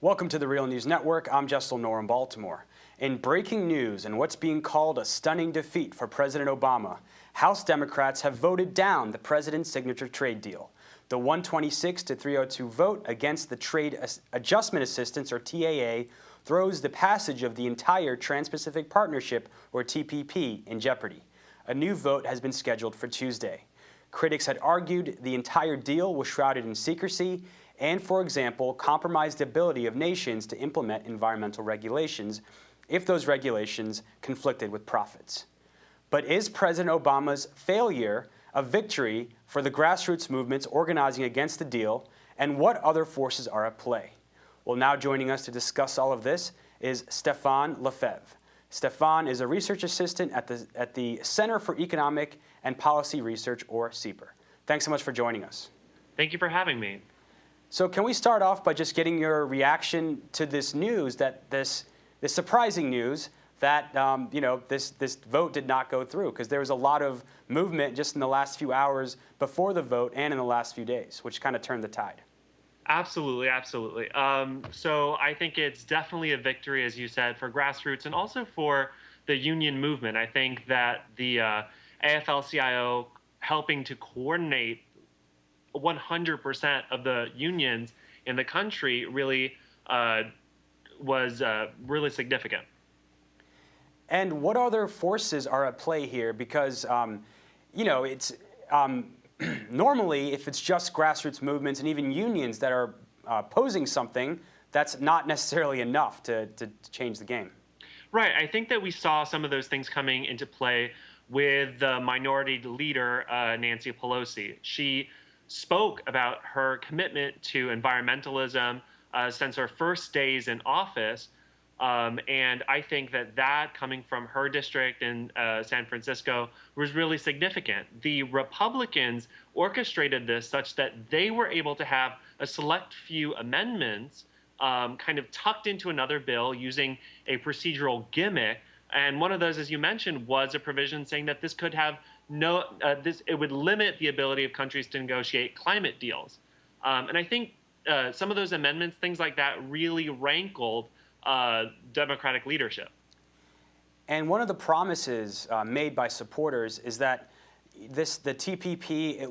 Welcome to the Real News Network. I'm Jessel Noor in Baltimore. In breaking news and what's being called a stunning defeat for President Obama, House Democrats have voted down the president's signature trade deal. The 126 to 302 vote against the Trade Adjustment Assistance, or TAA, throws the passage of the entire Trans-Pacific Partnership, or TPP, in jeopardy. A new vote has been scheduled for Tuesday. Critics had argued the entire deal was shrouded in secrecy and, for example, compromised the ability of nations to implement environmental regulations if those regulations conflicted with profits. But is President Obama's failure a victory for the grassroots movements organizing against the deal, and what other forces are at play? Well, now joining us to discuss all of this is Stephan Lefebvre. Stephan is a research assistant at the Center for Economic and Policy Research, or CEPR. Thanks so much for joining us. Thank you for having me. So can we start off by just getting your reaction to this news, this surprising news that this vote did not go through, because there was a lot of movement just in the last few hours before the vote and in the last few days, which kind of turned the tide. Absolutely, absolutely. So I think it's definitely a victory, as you said, for grassroots and also for the union movement. I think that the AFL-CIO helping to coordinate 100% of the unions in the country really was really significant. And what other forces are at play here? Because, it's normally if it's just grassroots movements and even unions that are opposing something, that's not necessarily enough to change the game. Right. I think that we saw some of those things coming into play with the minority leader, Nancy Pelosi. She spoke about her commitment to environmentalism since her first days in office. And I think that coming from her district in San Francisco was really significant. The Republicans orchestrated this such that they were able to have a select few amendments kind of tucked into another bill using a procedural gimmick. And one of those, as you mentioned, was a provision saying that this could have it would limit the ability of countries to negotiate climate deals. And I think some of those amendments, things like that, really rankled Democratic leadership. And one of the promises made by supporters is that the TPP,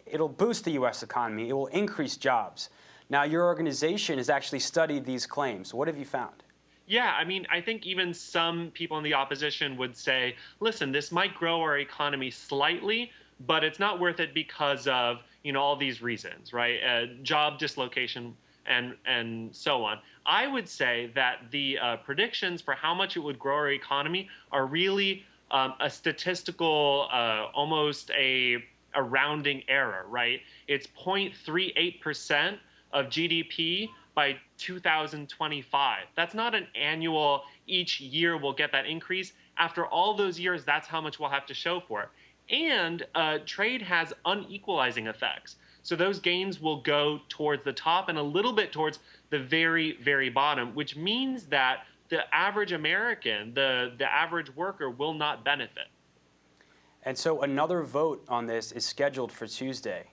it'll boost the U.S. economy. It will increase jobs. Now, your organization has actually studied these claims. What have you found? Yeah, I mean, I think even some people in the opposition would say, listen, this might grow our economy slightly, but it's not worth it because of, all these reasons, right? Job dislocation and so on. I would say that the predictions for how much it would grow our economy are really a statistical, almost a rounding error, right? It's 0.38% of GDP by 2025. That's not an annual, each year we'll get that increase. After all those years, that's how much we'll have to show for it. And trade has unequalizing effects. So those gains will go towards the top and a little bit towards the very, very bottom, which means that the average American, the average worker, will not benefit. And so another vote on this is scheduled for Tuesday.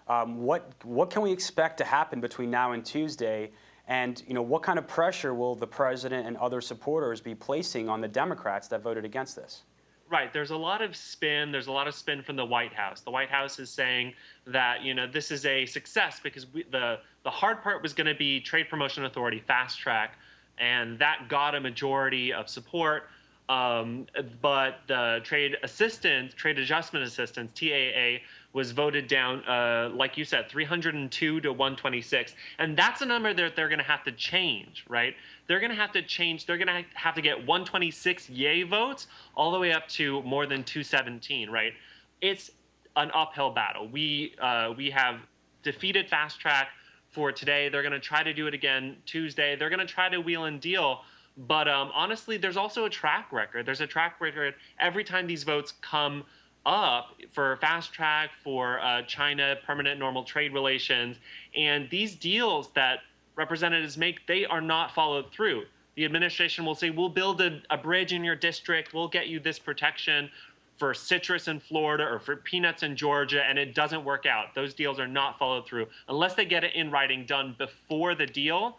What can we expect to happen between now and Tuesday? And what kind of pressure will the president and other supporters be placing on the Democrats that voted against this? Right. There's a lot of spin. There's a lot of spin from the White House. The White House is saying that, this is a success because the hard part was going to be Trade Promotion Authority, fast track, and that got a majority of support. But the Trade Adjustment Assistance, TAA, was voted down, like you said, 302 to 126. And that's a number that they're going to have to change, right? They're going to have to change. They're going to have to get 126 yay votes all the way up to more than 217, right? It's an uphill battle. We have defeated fast track for today. They're going to try to do it again Tuesday. They're going to try to wheel and deal. But honestly, there's also a track record. There's a track record every time these votes come up for fast track, for China, permanent normal trade relations. And these deals that representatives make, they are not followed through. The administration will say, we'll build a bridge in your district. We'll get you this protection for citrus in Florida or for peanuts in Georgia, and it doesn't work out. Those deals are not followed through. Unless they get it in writing done before the deal,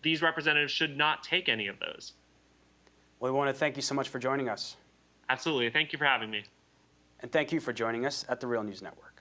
these representatives should not take any of those. Well, we want to thank you so much for joining us. Absolutely. Thank you for having me. And thank you for joining us at the Real News Network.